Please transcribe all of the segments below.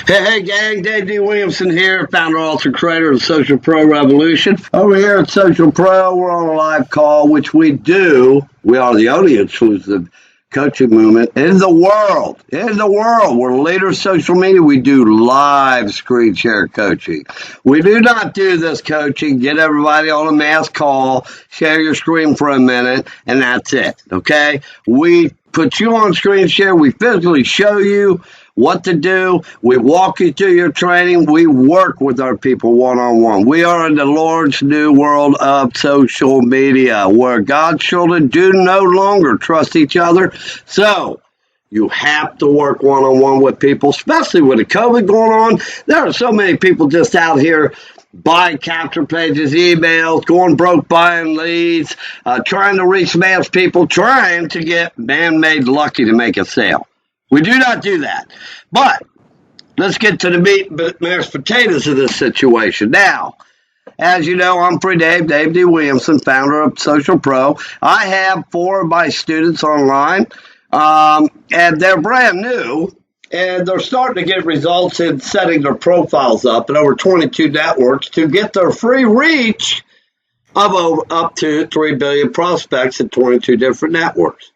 Hey, gang, Dave D. Williamson here, founder, author, creator of Social Pro Revolution. Over here at Social Pro, we're on a live call, which we do. We are the only exclusive coaching movement in the world. We're leader of social media. We do live screen share coaching. We do not do this coaching. Get everybody on a mass call, share your screen for a minute, and that's it, okay? We put you on screen share. We physically show you what to do. We walk you through your training. We work with our people one-on-one. We are in the Lord's new world of social media where God's children do no longer trust each other. So you have to work one-on-one with people, especially with the COVID going on. There are so many people just out here buying capture pages, emails, going broke buying leads, trying to reach mass people, trying to get man-made lucky to make a sale. We do not do that. But let's get to the meat and potatoes of this situation. Now, as you know, I'm Dave D. Williamson, founder of Social Pro. I have 4 of my students online, and they're brand new, and they're starting to get results in setting their profiles up in over 22 networks to get their free reach of up to 3 billion prospects in 22 different networks.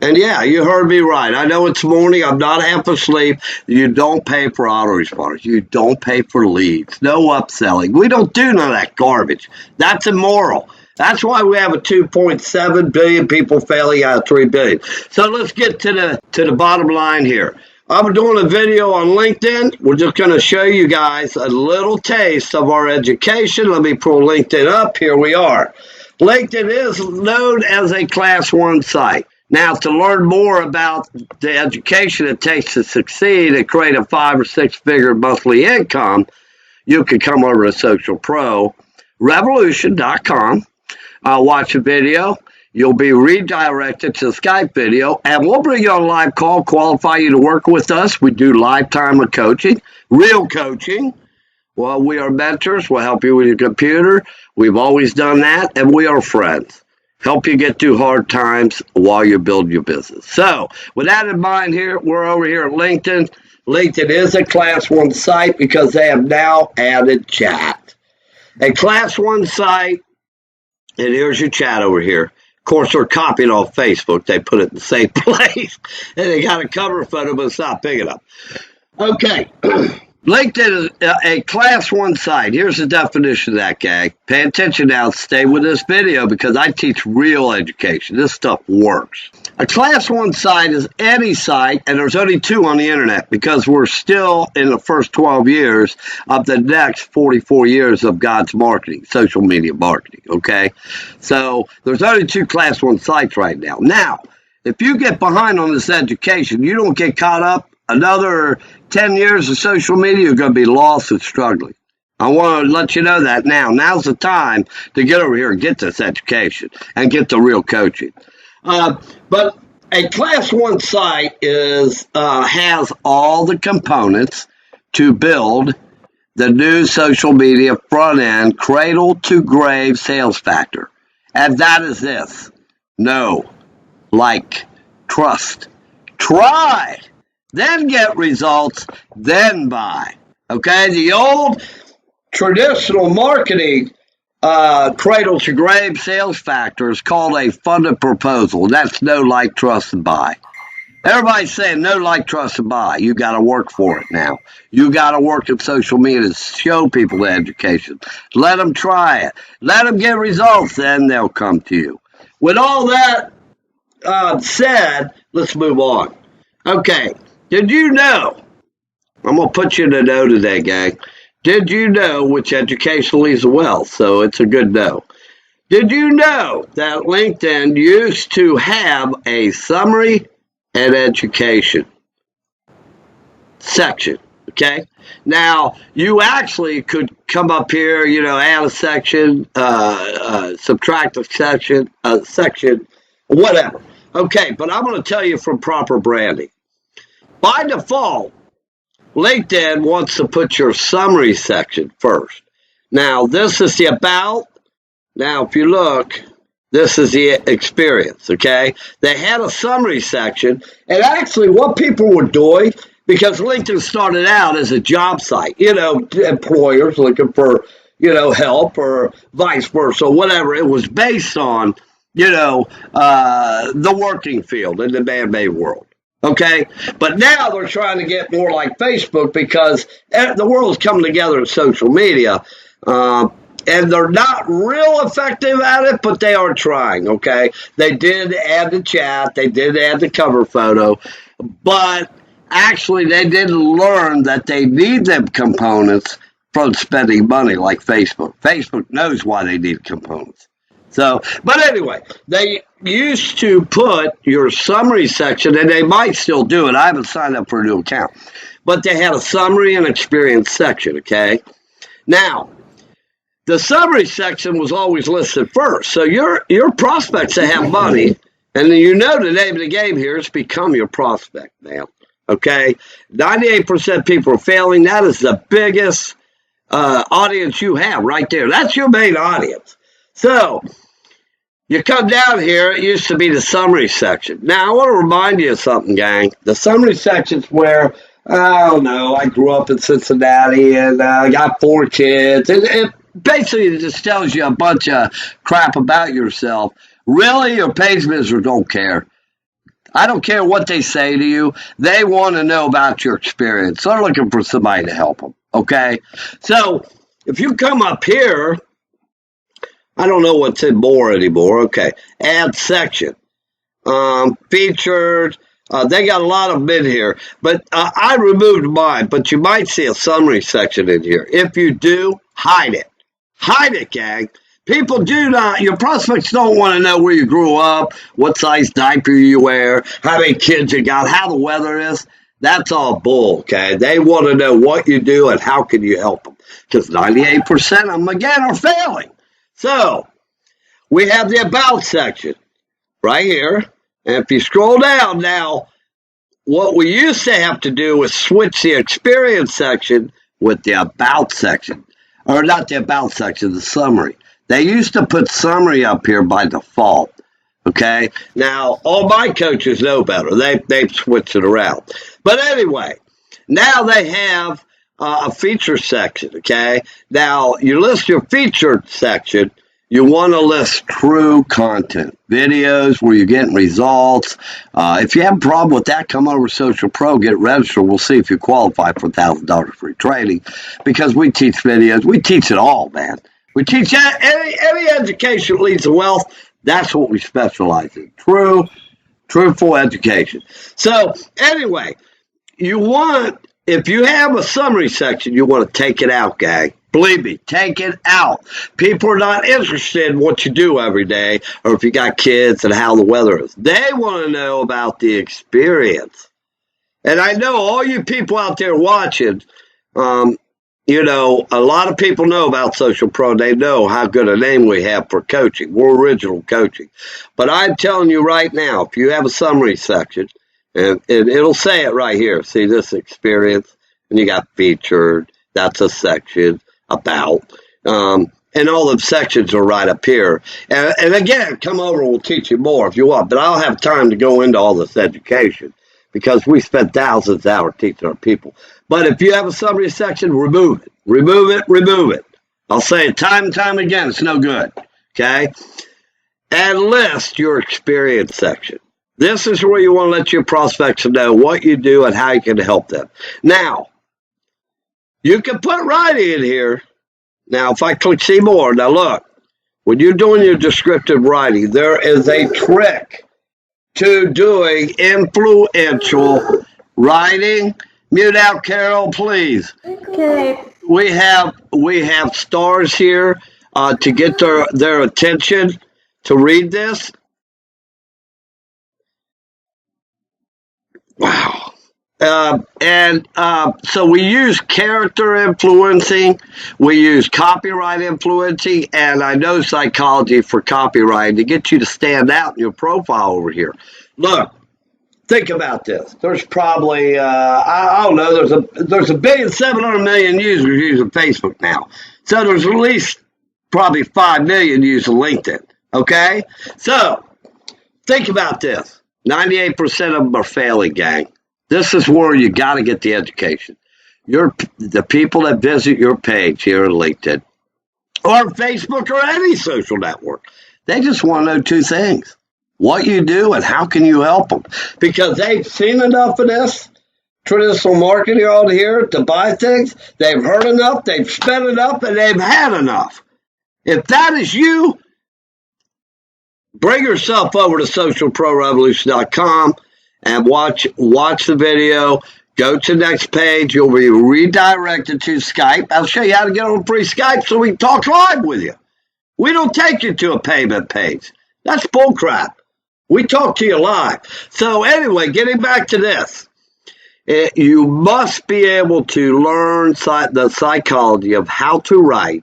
And yeah, you heard me right. I know it's morning. I'm not half asleep. You don't pay for autoresponders. You don't pay for leads. No upselling. We don't do none of that garbage. That's immoral. That's why we have a 2.7 billion people failing out of 3 billion. So let's get to the bottom line here. I'm doing a video on LinkedIn. We're just going to show you guys a little taste of our education. Let me pull LinkedIn up. Here we are. LinkedIn is known as a Class 1 site. Now, to learn more about the education it takes to succeed and create a 5 or 6 figure monthly income, you can come over to socialprorevolution.com, watch a video. You'll be redirected to the Skype video, and we'll bring you on a live call, qualify you to work with us. We do lifetime of coaching, real coaching. Well, we are mentors. We'll help you with your computer. We've always done that, and we are friends. Help you get through hard times while you build your business. So, with that in mind here, we're over here at LinkedIn. LinkedIn is a Class 1 site because they have now added chat. A Class 1 site, and here's your chat over here. Of course, they're copying off Facebook. They put it in the same place, and they got a cover photo, but it's not big enough. Okay. LinkedIn is a Class 1 site. Here's the definition of that, gang. Pay attention now. Stay with this video because I teach real education. This stuff works. A Class 1 site is any site, and there's only 2 on the internet because we're still in the first 12 years of the next 44 years of God's marketing, social media marketing, okay? So there's only 2 Class 1 sites right now. Now, if you get behind on this education, you don't get caught up another 10 years of social media, you're going to be lost and struggling. I want to let you know that now. Now's the time to get over here and get this education and get the real coaching. But a Class 1 site has all the components to build the new social media front end, cradle to grave sales factor. And that is this: know, like, trust. Try. Then get results, then buy. Okay, the old traditional marketing cradle to grave sales factor is called a funded proposal. That's know, like, trust, and buy. Everybody's saying know, like, trust, and buy. You got to work for it now. You got to work in social media to show people the education. Let them try it. Let them get results, then they'll come to you. With all that said, let's move on. Okay. Did you know, I'm going to put you in a know today, gang. Did you know, which education leads to wealth, so it's a good know. Did you know that LinkedIn used to have a summary and education section, okay? Now, you actually could come up here, add a section, subtract a section, whatever. Okay, but I'm going to tell you from proper branding. By default, LinkedIn wants to put your summary section first. Now, this is the about. Now, if you look, this is the experience, okay? They had a summary section, and actually what people were doing, Because LinkedIn started out as a job site, employers looking for, help or vice versa, whatever. It was based on, the working field in the man-made world. Okay, but now they're trying to get more like Facebook because the world is coming together in social media, and they're not real effective at it, but they are trying. Okay, they did add the chat, they did add the cover photo, but actually they didn't learn that they need them components from spending money like Facebook. Facebook knows why they need components. So, but anyway, they used to put your summary section, and they might still do it. I haven't signed up for a new account, but they had a summary and experience section, okay? Now, the summary section was always listed first. So your prospects that have money, and the name of the game here is become your prospect, man, okay? 98% of people are failing. That is the biggest audience you have right there. That's your main audience. So, you come down here, it used to be the summary section. Now, I want to remind you of something, gang. The summary section is where, I don't know, I grew up in Cincinnati and I got 4 kids. It basically just tells you a bunch of crap about yourself. Really, your page visitors don't care. I don't care what they say to you. They want to know about your experience. They're looking for somebody to help them, okay? So, if you come up here, I don't know what's in more anymore. Okay, add section, featured. They got a lot of them in here, but I removed mine. But you might see a summary section in here. If you do, hide it. Hide it, gang. People do not. Your prospects don't want to know where you grew up, what size diaper you wear, how many kids you got, how the weather is. That's all bull, okay? They want to know what you do and how can you help them. Because 98% of them, again, are failing. So, we have the About section right here. And if you scroll down now, what we used to have to do was switch the Experience section with the About section. Or not the About section, the Summary. They used to put Summary up here by default. Okay? Now, all my coaches know better. They've switched it around. But anyway, now they have a feature section, okay? Now, you list your featured section, you want to list true content, videos where you're getting results. If you have a problem with that, come over to Social Pro, get registered. We'll see if you qualify for $1,000 free training because we teach videos. We teach it all, man. We teach any education that leads to wealth. That's what we specialize in, truthful education. So, anyway, if you have a summary section, you want to take it out, gang. Believe me, take it out. People are not interested in what you do every day or if you got kids and how the weather is. They want to know about the experience. And I know all you people out there watching, a lot of people know about Social Pro. They know how good a name we have for coaching. We're original coaching. But I'm telling you right now, if you have a summary section, and it'll say it right here. See this experience? And you got featured. That's a section. About. And all the sections are right up here. And again, come over and we'll teach you more if you want. But I don't have time to go into all this education because we spend thousands of hours teaching our people. But if you have a summary section, remove it. Remove it. Remove it. I'll say it time and time again. It's no good. Okay? And list your experience section. This is where you want to let your prospects know what you do and how you can help them. Now, you can put writing in here. Now, if I click see more, now look, when you're doing your descriptive writing, there is a trick to doing influential writing. Mute out, Carol, please. Okay. We have stars here to get their attention to read this. Wow. So we use character influencing, we use copyright influencing, and I know psychology for copyright to get you to stand out in your profile over here. Look, think about this. There's probably, I don't know, there's 1,700,000,000 users using Facebook now. So there's at least probably 5 million using LinkedIn, okay? So think about this. 98% of them are failing, gang. This is where you got to get the education. The people that visit your page here on LinkedIn or Facebook or any social network, they just want to know two things: what you do and how can you help them, because they've seen enough of this traditional marketing out here to buy things. They've heard enough, they've spent enough, and they've had enough. If that is you, bring yourself over to socialprorevolution.com and watch the video. Go to the next page. You'll be redirected to Skype. I'll show you how to get on free Skype so we can talk live with you. We don't take you to a payment page. That's bullcrap. We talk to you live. So anyway, getting back to this. You must be able to learn the psychology of how to write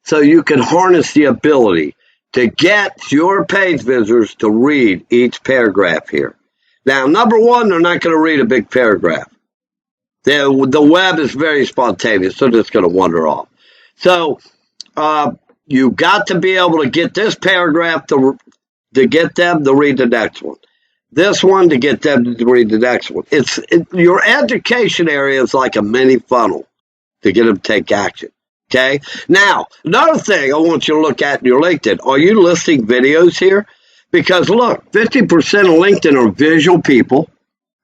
so you can harness the ability to get your page visitors to read each paragraph here. Now, number one, they're not going to read a big paragraph. The web is very spontaneous. They're just going to wander off. So you got to be able to get this paragraph to get them to read the next one. This one to get them to read the next one. Your education area is like a mini funnel to get them to take action. Okay? Now, another thing I want you to look at in your LinkedIn, are you listing videos here? Because look, 50% of LinkedIn are visual people.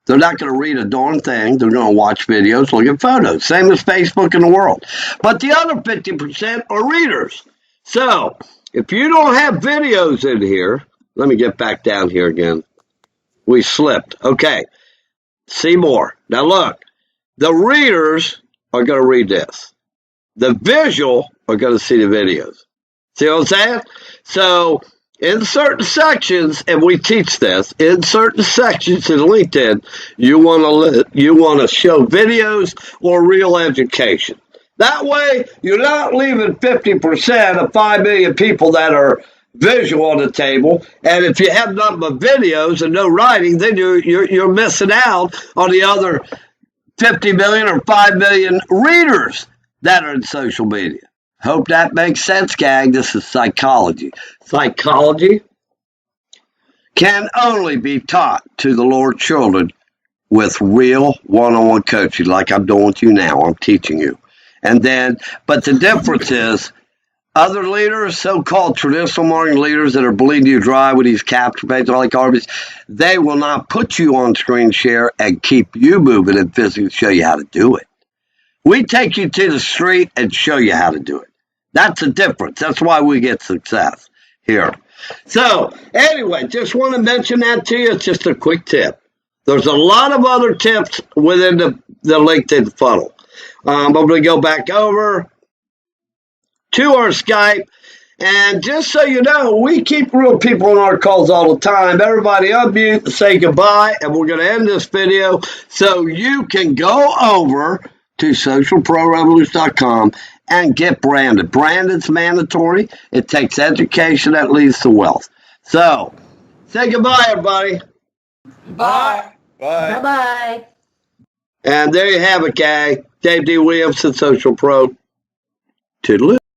They're not going to read a darn thing. They're going to watch videos, look at photos. Same as Facebook in the world. But the other 50% are readers. So if you don't have videos in here, let me get back down here again. We slipped. Okay. See more. Now look, the readers are going to read this. The visual are going to see the videos. See what I'm saying? So in certain sections, and we teach this, in certain sections in LinkedIn, you want to show videos or real education. That way, you're not leaving 50% of 5 million people that are visual on the table. And if you have nothing but videos and no writing, then you're missing out on the other 50 million or 5 million readers that are in social media. Hope that makes sense, gang. This is psychology. Psychology can only be taught to the Lord's children with real one-on-one coaching, like I'm doing with you now. I'm teaching you. But the difference is, other leaders, so-called traditional marketing leaders that are bleeding you dry with these capture pages, all like garbage, they will not put you on screen share and keep you moving and physically show you how to do it. We take you to the street and show you how to do it. That's the difference. That's why we get success here. So, anyway, just want to mention that to you. It's just a quick tip. There's a lot of other tips within the LinkedIn funnel. I'm going to go back over to our Skype. And just so you know, we keep real people on our calls all the time. Everybody unmute and say goodbye. And we're going to end this video so you can go over to socialprorevolution.com and get branded. Branded's mandatory. It takes education that leads to wealth. So, say goodbye, everybody. Bye. Bye. Bye-bye. And there you have it, gang. Dave D. Williamson, Social Pro. Toodaloo.